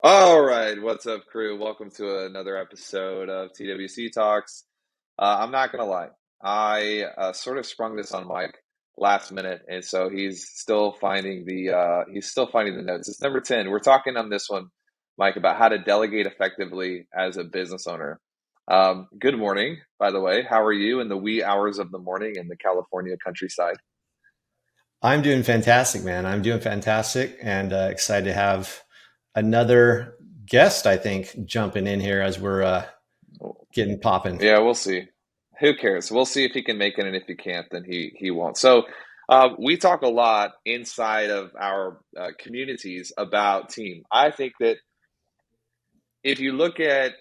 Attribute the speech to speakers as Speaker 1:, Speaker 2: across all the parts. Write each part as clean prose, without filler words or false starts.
Speaker 1: All right, what's up, crew? Welcome to another episode of TWC Talks. I'm not gonna lie, I sort of sprung this on Mike last minute, and so he's still finding the notes. It's number 10. We're talking on this one, Mike, about how to delegate effectively as a business owner. Good morning, by the way. How are you in the wee hours of the morning in the California countryside?
Speaker 2: I'm doing fantastic, man. I'm doing fantastic and excited to have another guest, I think, jumping in here as we're getting popping.
Speaker 1: Yeah, we'll see. Who cares? We'll see if he can make it, and if he can't, then he won't. So, we talk a lot inside of our communities about team. I think that if you look at,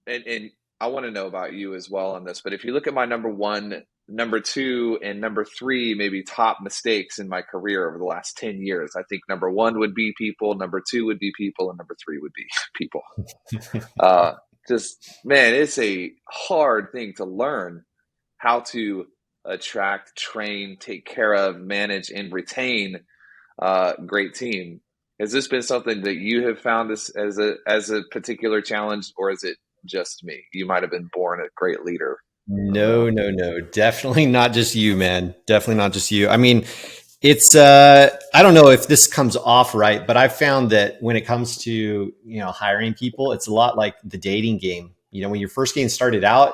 Speaker 1: and I want to know about you as well on this, but if you look at my number one, number two, and number three, maybe top mistakes in my career over the last 10 years, I think number one would be people, number two would be people, and number three would be people. Uh, just man, it's a hard thing to learn how to attract, train, take care of, manage, and retain a great team. Has this been something that you have found this as a particular challenge, or is it just me? You might have been born a great leader. I don't
Speaker 2: No,
Speaker 1: know.
Speaker 2: no, no. Definitely not just you, man. Definitely not just you. I mean, it's I don't know if this comes off right, but I've found that when it comes to, hiring people, it's a lot like the dating game. When you're first getting started out,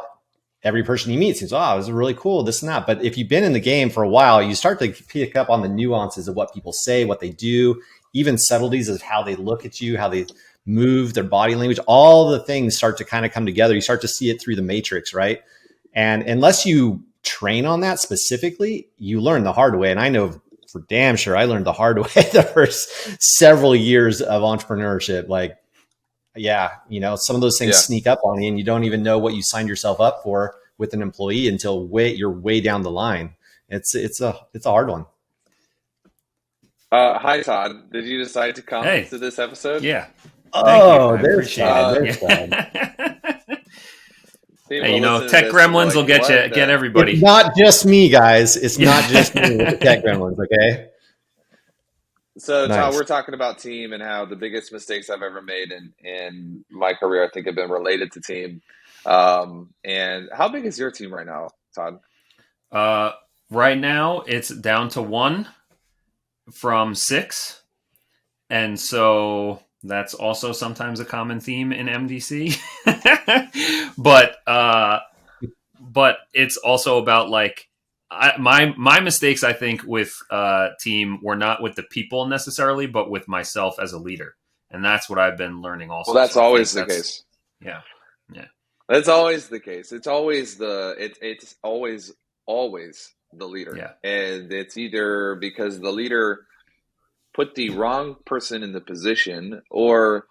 Speaker 2: every person you meet seems, oh, this is really cool, this and that. But if you've been in the game for a while, you start to pick up on the nuances of what people say, what they do, even subtleties of how they look at you, how they move, their body language, all the things start to kind of come together. You start to see it through the matrix, right? And unless you train on that specifically, you learn the hard way. And I know for damn sure I learned the hard way the first several years of entrepreneurship. Like, yeah, some of those things
Speaker 1: Yeah.
Speaker 2: sneak up on you and you don't even know what you signed yourself up for with an employee until you're way down the line. It's a hard one.
Speaker 1: Hi, Todd. Did you decide to come
Speaker 3: Hey,
Speaker 1: to this episode?
Speaker 3: yeah, thank you.
Speaker 2: Oh,
Speaker 3: I
Speaker 2: there's
Speaker 3: appreciate
Speaker 2: Todd.
Speaker 3: it.
Speaker 1: Uh,
Speaker 2: There's Todd.
Speaker 3: Yeah. Hey,
Speaker 1: People listening to
Speaker 3: tech
Speaker 1: this will be
Speaker 3: gremlins
Speaker 1: like,
Speaker 3: will
Speaker 1: "What
Speaker 3: get
Speaker 1: the?"
Speaker 2: It's
Speaker 3: everybody.
Speaker 2: not just me, guys. It's not just me with the
Speaker 3: Yeah.
Speaker 2: tech gremlins. Okay.
Speaker 1: So, Todd,
Speaker 2: Nice.
Speaker 1: we're talking about team and how the biggest mistakes I've ever made in my career, I think, have been related to team. And how big is your team right now, Todd?
Speaker 3: uh, right now, it's down to one from six, and so that's also sometimes a common theme in MDC. but but it's also about like my mistakes. I think with team were not with the people necessarily, but with myself as a leader, and that's what I've been learning
Speaker 1: Well,
Speaker 3: also.
Speaker 1: that's
Speaker 3: So I
Speaker 1: always
Speaker 3: think
Speaker 1: the
Speaker 3: that's
Speaker 1: case.
Speaker 3: yeah, yeah,
Speaker 1: That's always the case. It's always the leader,
Speaker 3: yeah.
Speaker 1: and it's either because the leader put the wrong person in the position, or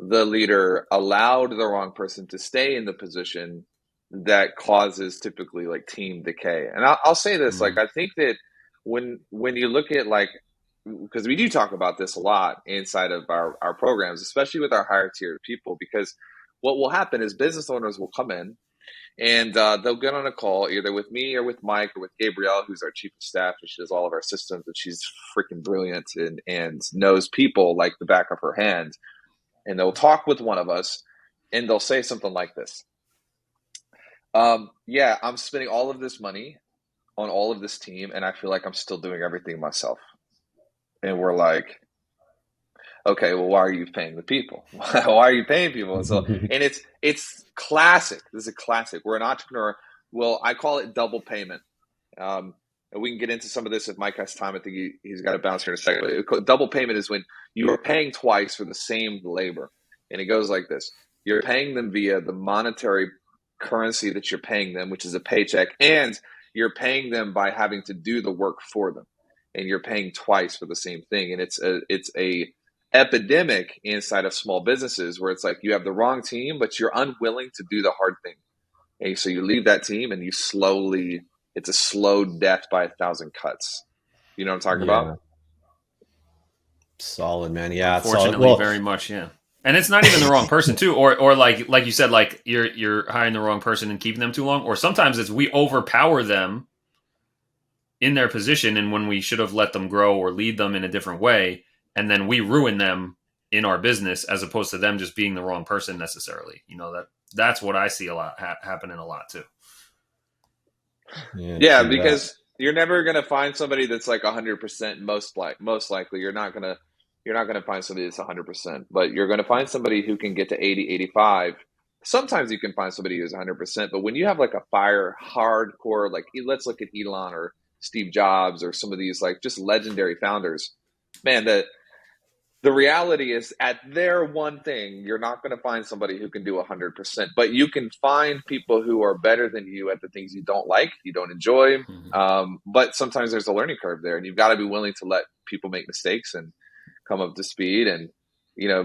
Speaker 1: the leader allowed the wrong person to stay in the position that causes typically like team decay. And I'll say this, like
Speaker 3: Mm,
Speaker 1: I think that when you look at like, because we do talk about this a lot inside of our programs, especially with our higher tier people, because what will happen is business owners will come in and they'll get on a call either with me or with Mike or with Gabrielle, who's our chief of staff, and she does all of our systems, and she's freaking brilliant and knows people like the back of her hand. And they'll talk with one of us, and they'll say something like this: "Yeah, I'm spending all of this money on all of this team, and I feel like I'm still doing everything myself." And we're like, okay, well, why are you paying the people? Why are you paying people? And so, and it's classic. This is a classic. We're an entrepreneur. Well, I call it double payment. And we can get into some of this if Mike has time. I think he's got to bounce here in a second. But double payment is when you are paying twice for the same labor, and it goes like this: you're paying them via the monetary currency that you're paying them, which is a paycheck, and you're paying them by having to do the work for them, and you're paying twice for the same thing. And it's a epidemic inside of small businesses where it's like you have the wrong team, but you're unwilling to do the hard thing. And so you leave that team and you slowly, it's a slow death by a thousand cuts. You know what I'm talking about?
Speaker 2: Yeah. Solid, man. Yeah, it's solid.
Speaker 3: unfortunately,
Speaker 2: Well,
Speaker 3: very much. Yeah. And it's not even the wrong person too, or like you said, like you're hiring the wrong person and keeping them too long, or sometimes it's we overpower them in their position, and when we should have let them grow or lead them in a different way, and then we ruin them in our business, as opposed to them just being the wrong person necessarily. That's what I see a lot happening a lot too.
Speaker 1: Yeah, because you're never gonna find somebody that's like 100%. Most likely, you're not gonna find somebody that's 100%. But you're gonna find somebody who can get to 80, 85. Sometimes you can find somebody who's 100%. But when you have like a hardcore, like let's look at Elon or Steve Jobs or some of these like just legendary founders, man, the reality is at their one thing, you're not going to find somebody who can do 100%, but you can find people who are better than you at the things you don't like, you don't enjoy. But sometimes there's a learning curve there, and you've got to be willing to let people make mistakes and come up to speed. And,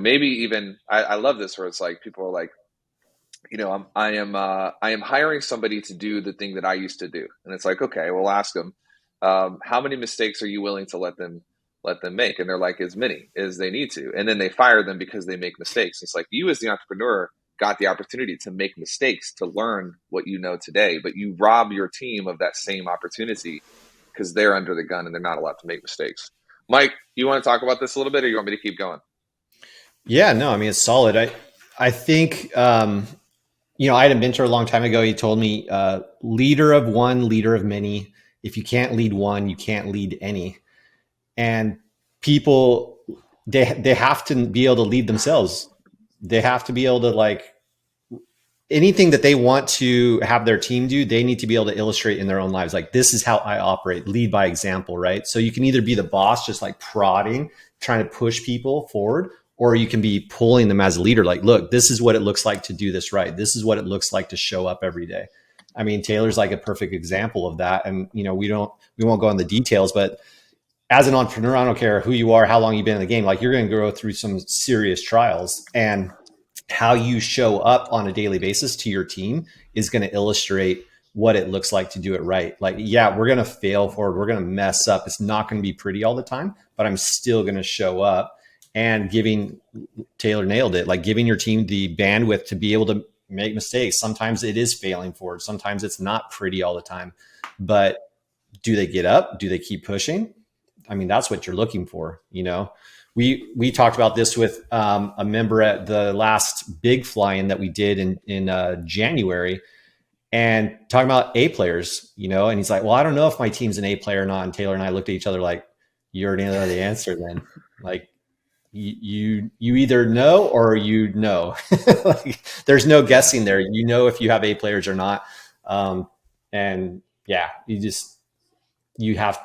Speaker 1: maybe even, I love this where it's like, people are like, I am hiring somebody to do the thing that I used to do. And it's like, okay, we'll ask them, how many mistakes are you willing to let them make? And they're like, as many as they need to. And then they fire them because they make mistakes. It's like, you as the entrepreneur got the opportunity to make mistakes to learn what you know today, but you rob your team of that same opportunity because they're under the gun and they're not allowed to make mistakes. Mike, you want to talk about this a little bit, or you want me to keep going?
Speaker 2: Yeah, no, I mean, it's solid. I think, I had a mentor a long time ago. He told me, leader of one, leader of many. If you can't lead one, you can't lead any. And people, they have to be able to lead themselves. They have to be able to, like, anything that they want to have their team do, they need to be able to illustrate in their own lives. Like, this is how I operate, lead by example, right? So you can either be the boss, just like prodding, trying to push people forward, or you can be pulling them as a leader. Like, look, this is what it looks like to do this right. This is what it looks like to show up every day. I mean, Taylor's like a perfect example of that. And, we won't go into the details, but as an entrepreneur, I don't care who you are, how long you've been in the game, like, you're going to go through some serious trials, and how you show up on a daily basis to your team is going to illustrate what it looks like to do it right. Like, yeah, we're going to fail forward. We're going to mess up. It's not going to be pretty all the time, but I'm still going to show up. And Taylor nailed it, like giving your team the bandwidth to be able to make mistakes. Sometimes it is failing forward. Sometimes it's not pretty all the time, but do they get up? Do they keep pushing? I mean, that's what you're looking for. We talked about this with a member at the last big fly-in that we did in January, and talking about A players, and he's like, well, I don't know if my team's an A player or not. And Taylor and I looked at each other like, you already know the answer then. Like, you either know or like, there's no guessing there. If you have A players or not. And yeah, you have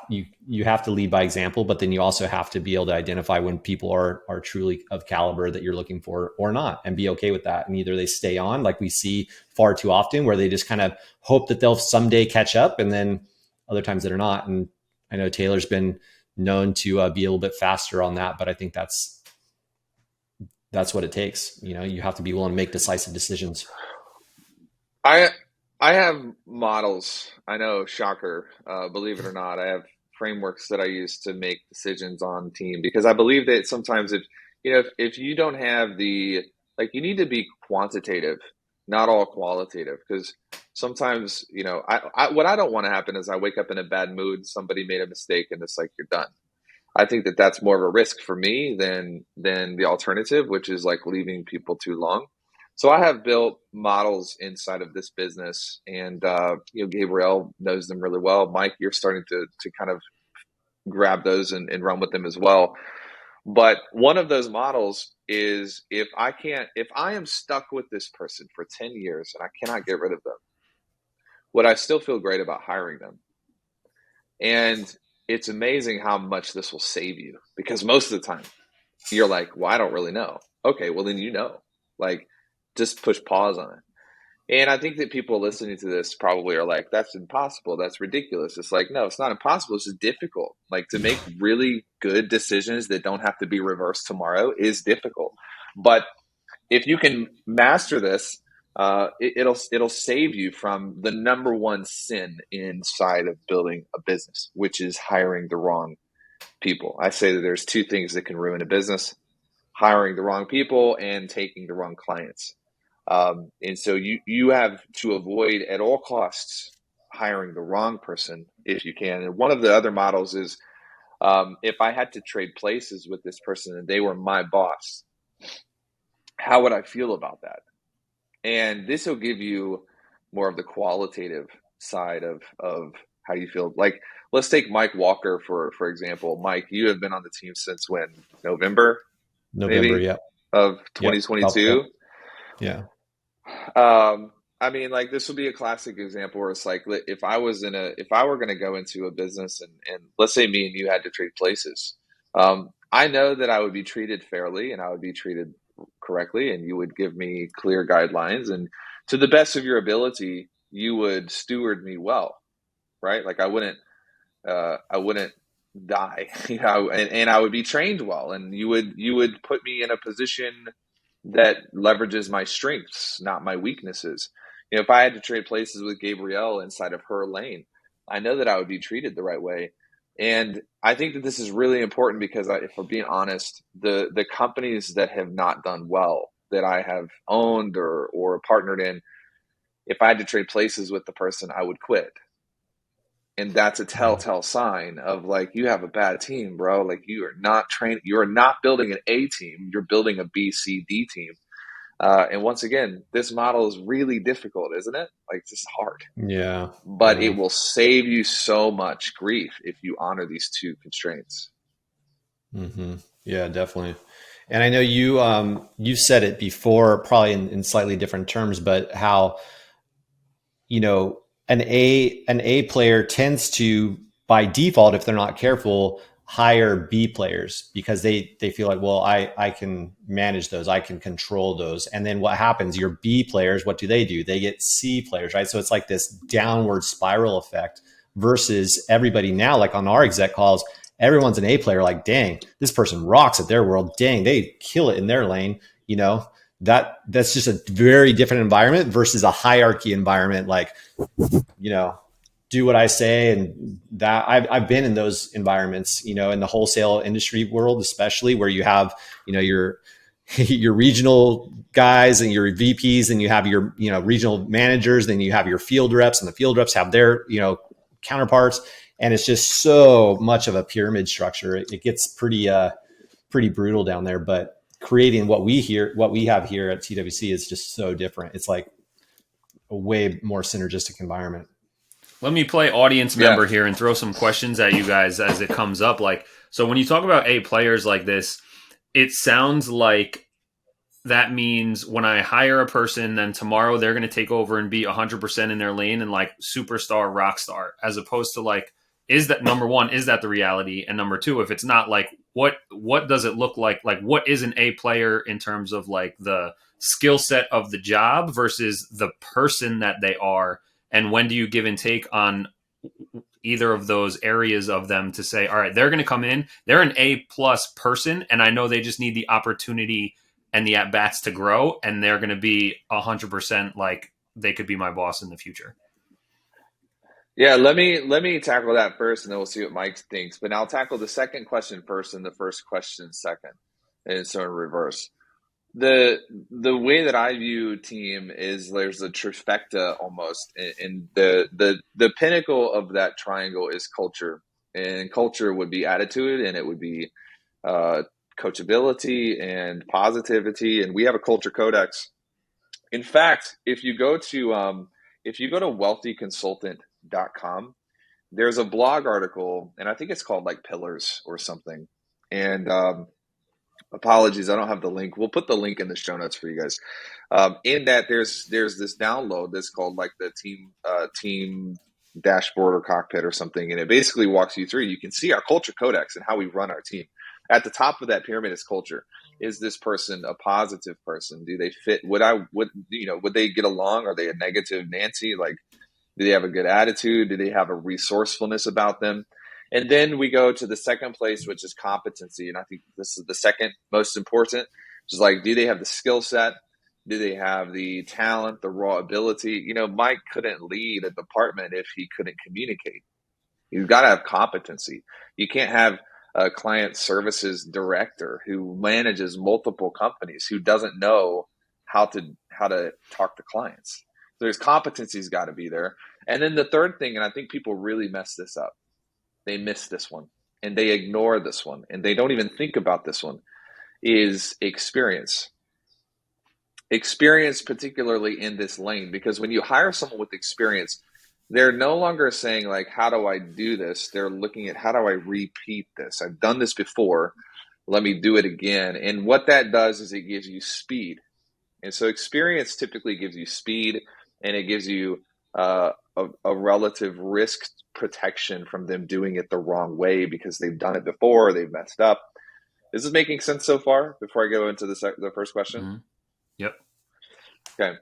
Speaker 2: to lead by example, but then you also have to be able to identify when people are truly of caliber that you're looking for or not, and be okay with that. And either they stay on, like we see far too often, where they just kind of hope that they'll someday catch up, and then other times that are not. And I know Taylor's been known to be a little bit faster on that, but I think that's what it takes. You have to be willing to make decisive decisions.
Speaker 1: I have models. I know, shocker, believe it or not. I have frameworks that I use to make decisions on team, because I believe that sometimes if you don't have you need to be quantitative, not all qualitative, because sometimes, what I don't want to happen is I wake up in a bad mood, somebody made a mistake, and it's like, you're done. I think that that's more of a risk for me than the alternative, which is like leaving people too long. So I have built models inside of this business, and Gabriel knows them really well. Mike, you're starting to kind of grab those and run with them as well. But one of those models is, if I am stuck with this person for 10 years and I cannot get rid of them, would I still feel great about hiring them? And it's amazing how much this will save you, because most of the time you're like, well, I don't really know. Okay, well then like, just push pause on it. And I think that people listening to this probably are like, that's impossible. That's ridiculous. It's like, no, it's not impossible. It's just difficult. Like, to make really good decisions that don't have to be reversed tomorrow is difficult. But if you can master this, it'll save you from the number one sin inside of building a business, which is hiring the wrong people. I say that there's two things that can ruin a business: hiring the wrong people and taking the wrong clients. And so you have to avoid at all costs hiring the wrong person if you can. And one of the other models is, if I had to trade places with this person and they were my boss, how would I feel about that? And this will give you more of the qualitative side of how you feel. Like, let's take Mike Walker for example. Mike, you have been on the team since when? November,
Speaker 2: November.
Speaker 1: maybe,
Speaker 2: Yep.
Speaker 1: of
Speaker 2: Yep. Yep.
Speaker 1: 2022.
Speaker 2: Yeah.
Speaker 1: I mean, like, this would be a classic example where it's like, if I were going to go into a business and let's say me and you had to trade places, I know that I would be treated fairly and I would be treated correctly, and you would give me clear guidelines, and to the best of your ability, you would steward me well, right? Like, I wouldn't die, and I would be trained well, and you would put me in a position that leverages my strengths, not my weaknesses. If I had to trade places with Gabrielle inside of her lane, I know that I would be treated the right way. And I think that this is really important because if we're being honest, the companies that have not done well that I have owned or partnered in, if I had to trade places with the person, I would quit. And that's a
Speaker 2: Yeah.
Speaker 1: telltale sign of, like, you have a bad team, bro. Like, you are not trained. You are not building an A team. You're building a B, C, D team. And once again, this model is really difficult, isn't it? Like, this is hard,
Speaker 2: Yeah.
Speaker 1: but it
Speaker 2: Yeah.
Speaker 1: will save you so much grief if you honor these two constraints.
Speaker 2: Hmm. Yeah, definitely. And I know you said it before, probably in slightly different terms, but how, you know, an A player tends to, by default, if they're not careful, hire B players because they feel like, well, I can manage those, I can control those. And then what happens? Your B players, what do? They get C players, right? So it's like this downward spiral effect versus everybody now, like on our exec calls, everyone's an A player, like, dang, this person rocks at their world. Dang, they kill it in their lane, you know? That's just a very different environment versus a hierarchy environment. Like, do what I say. And that I've been in those environments, in the wholesale industry world, especially where you have, your, your regional guys and your VPs, and you have your, regional managers, then you have your field reps, and the field reps have their, counterparts. And it's just so much of a pyramid structure. It gets pretty brutal down there, but creating what we have here at TWC is just so different. It's like a way more synergistic environment.
Speaker 3: Let me play audience
Speaker 1: Yeah.
Speaker 3: member here and throw some questions at you guys as it comes up. Like, so when you talk about A players like this, it sounds like that means when I hire a person, then tomorrow they're going to take over and be 100% in their lane and like superstar, rock star, as opposed to like, is that, number one, is that the reality? And number two, if it's not, like, what does it look like? Like, what is an A player in terms of like the skill set of the job versus the person that they are? And when do you give and take on either of those areas of them to say, all right, they're going to come in, they're an A plus person, and I know they just need the opportunity and the at bats to grow, and they're going to be 100% like they could be my boss in the future.
Speaker 1: Yeah, let me tackle that first, and then we'll see what Mike thinks. But I'll tackle the second question first, and the first question second, and so in reverse. The way that I view team is there's a trifecta almost, and the pinnacle of that triangle is culture, and culture would be attitude, and it would be uh, coachability and positivity, and we have a culture codex. In fact, if you go to wealthyconsultant.com, there's a blog article, and I think it's called like Pillars or something. And apologies, I don't have the link. We'll put the link in the show notes for you guys. In that, there's this download that's called like the team dashboard or cockpit or something, and it basically walks you through. You can see our culture codex and how we run our team. At the top of that pyramid is culture. Is this person a positive person? Do they fit? Would they get along? Are they a negative Nancy? Like, do they have a good attitude? Do they have a resourcefulness about them? And then we go to the second place, which is competency. And I think this is the second most important, which is like, do they have the skill set? Do they have the talent, the raw ability? Mike couldn't lead a department if he couldn't communicate. You've got to have competency. You can't have a client services director who manages multiple companies who doesn't know how to talk to clients. So there's competency's got to be there. And then the third thing, and I think people really mess this up, they miss this one and they ignore this one and they don't even think about this one, is experience. experience, particularly in this lane, because when you hire someone with experience, they're no longer saying like, how do I do this? They're looking at, how do I repeat this? I've done this before. Let me do it again. And what that does is it gives you speed. And so experience typically gives you speed, and it gives you a relative risk protection from them doing it the wrong way because they've done it before, they've messed up. Is this making sense so far before I go into the first question?
Speaker 3: Mm-hmm. Yep.
Speaker 1: Okay.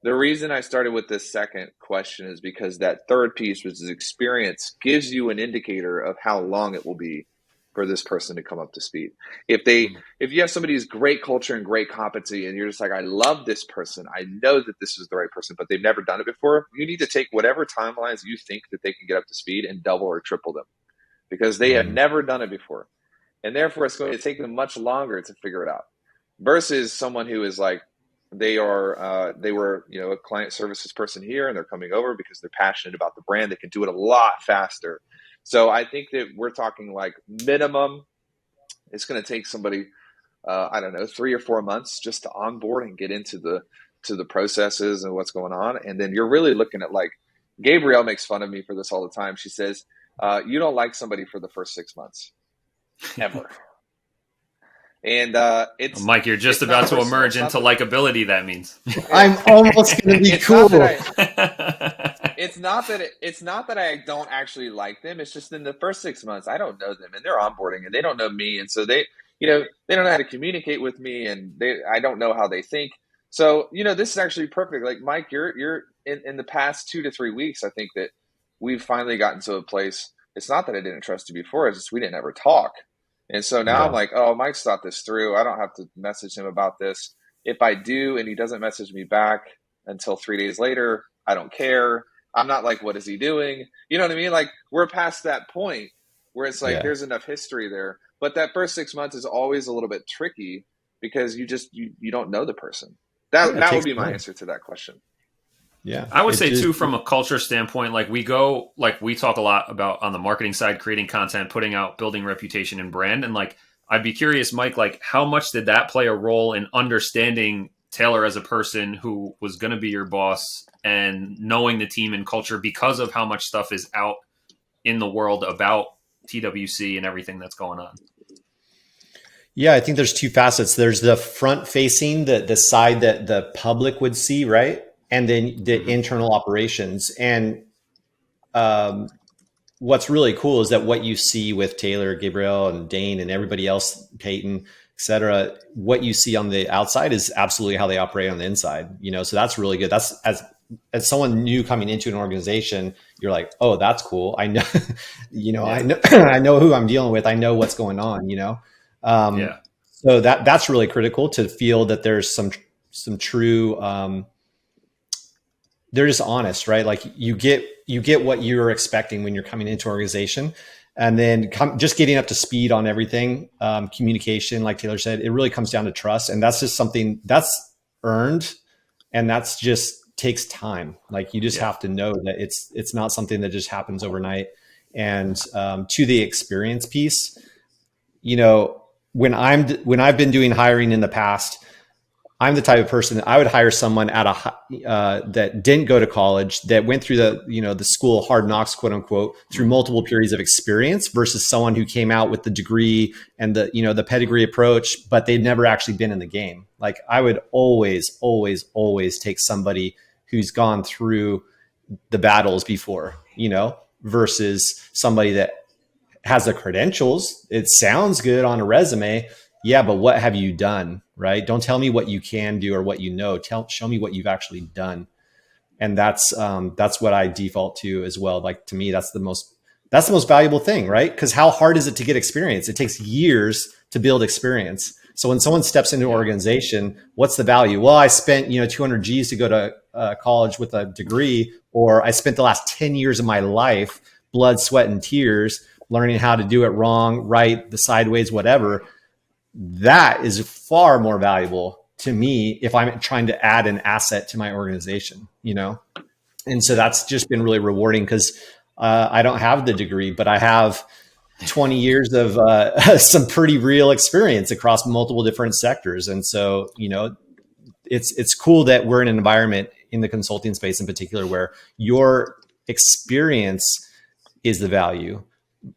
Speaker 1: The reason I started with this second question is because that third piece, which is experience, gives you an indicator of how long it will be for this person to come up to speed. If you have somebody who's great culture and great competency, and you're just like, I love this person, I know that this is the right person, but they've never done it before, you need to take whatever timelines you think that they can get up to speed and double or triple them, because they have never done it before. And therefore, it's going to take them much longer to figure it out versus someone who is like, they were a client services person here, and they're coming over because they're passionate about the brand. They can do it a lot faster. So I think that we're talking like minimum, it's going to take somebody, 3 or 4 months just to onboard and get into the processes and what's going on. And then you're really looking at, like, Gabrielle makes fun of me for this all the time. She says, you don't like somebody for the first 6 months, ever. And it's
Speaker 3: Mike, you're just about to emerge into likability. That means
Speaker 2: I'm almost going to be cool.
Speaker 1: It's not that I don't actually like them. It's just in the first 6 months, I don't know them, and they're onboarding, and they don't know me, and so they don't know how to communicate with me, and I don't know how they think. So this is actually perfect. Like, Mike, you're in the past 2 to 3 weeks, I think that we've finally gotten to a place. It's not that I didn't trust you before; it's just we didn't ever talk. And so now I'm like, oh, Mike's thought this through. I don't have to message him about this. If I do and he doesn't message me back until 3 days later, I don't care. I'm not like, what is he doing? You know what I mean? Like, we're past that point where it's like there's enough history there. But that first 6 months is always a little bit tricky because you don't know the person. That would be my answer to that question.
Speaker 2: Yeah.
Speaker 3: I would say too, from a culture standpoint, like we talk a lot about on the marketing side, creating content, putting out, building reputation and brand. And like, I'd be curious, Mike, like how much did that play a role in understanding Taylor as a person who was going to be your boss and knowing the team and culture because of how much stuff is out in the world about TWC and everything that's going on?
Speaker 2: Yeah, I think there's two facets. There's the front facing, the side that the public would see, right? And then the internal operations. And what's really cool is that what you see with Taylor, Gabriel, and Dane, and everybody else, Peyton, et cetera, what you see on the outside is absolutely how they operate on the inside. So that's really good. That's as someone new coming into an organization, you're like, oh, that's cool. I know, I know who I'm dealing with. I know what's going on. So that's really critical to feel that there's some true. They're just honest, right? Like you get what you're expecting when you're coming into an organization, and then just getting up to speed on everything. Communication, like Taylor said, it really comes down to trust, and that's just something that's earned, and that's just takes time. Like you just have to know that it's not something that just happens overnight. And to the experience piece, when I've been doing hiring in the past, I'm the type of person that I would hire someone that didn't go to college, that went through the school of hard knocks, quote unquote, through multiple periods of experience versus someone who came out with the degree and the pedigree approach, but they've never actually been in the game. Like I would always, always, always take somebody who's gone through the battles before, versus somebody that has the credentials. It sounds good on a resume. Yeah, but what have you done, right? Don't tell me what you can do or what show me what you've actually done. And that's what I default to as well. Like to me, that's the most valuable thing, right? Because how hard is it to get experience? It takes years to build experience. So when someone steps into an organization, what's the value? Well, I spent 200 G's to go to college with a degree, or I spent the last 10 years of my life, blood, sweat, and tears, learning how to do it wrong, right, the sideways, whatever. That is far more valuable to me if I'm trying to add an asset to my organization, And so that's just been really rewarding because I don't have the degree, but I have 20 years of some pretty real experience across multiple different sectors. And so, it's cool that we're in an environment in the consulting space in particular where your experience is the value.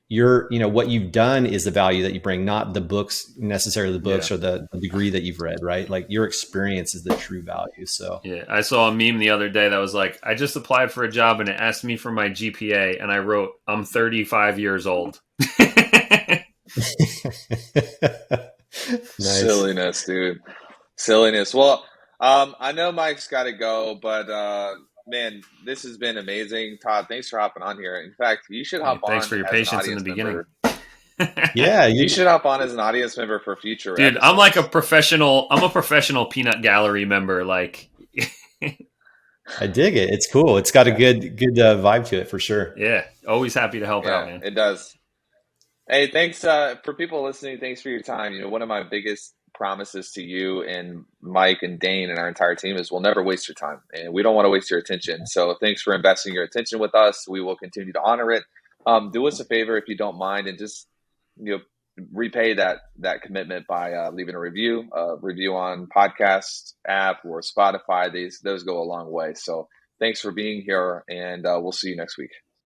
Speaker 2: What you've done is the value that you bring, not the books, necessarily the books or the degree that you've read, right? Like your experience is the true value. So
Speaker 3: yeah, I saw a meme the other day that was like, I just applied for a job and it asked me for my GPA, and I wrote, I'm 35 years old.
Speaker 2: Nice.
Speaker 1: Silliness, dude. Silliness. Well, I know Mike's got to go, but man, this has been amazing. Todd, thanks for hopping on here. In fact, you should hop
Speaker 3: Thanks
Speaker 1: on
Speaker 3: for your
Speaker 1: as an
Speaker 3: patience in the
Speaker 1: audience
Speaker 3: beginning.
Speaker 1: member.
Speaker 2: Yeah,
Speaker 1: You should hop on as an audience member for future
Speaker 3: Dude,
Speaker 1: episodes.
Speaker 3: I'm like a professional peanut gallery member. Like,
Speaker 2: I dig it. It's cool. It's got a good vibe to it for sure.
Speaker 3: yeah, always happy to help out, man.
Speaker 1: It does. Hey, thanks for people listening. Thanks for your time. One of my biggest promises to you and Mike and Dane and our entire team is we'll never waste your time, and we don't want to waste your attention. So thanks for investing your attention with us. We will continue to honor it. Do us a favor if you don't mind, and just repay that commitment by leaving a review on podcast app or Spotify. Those go a long way. So thanks for being here, and we'll see you next week.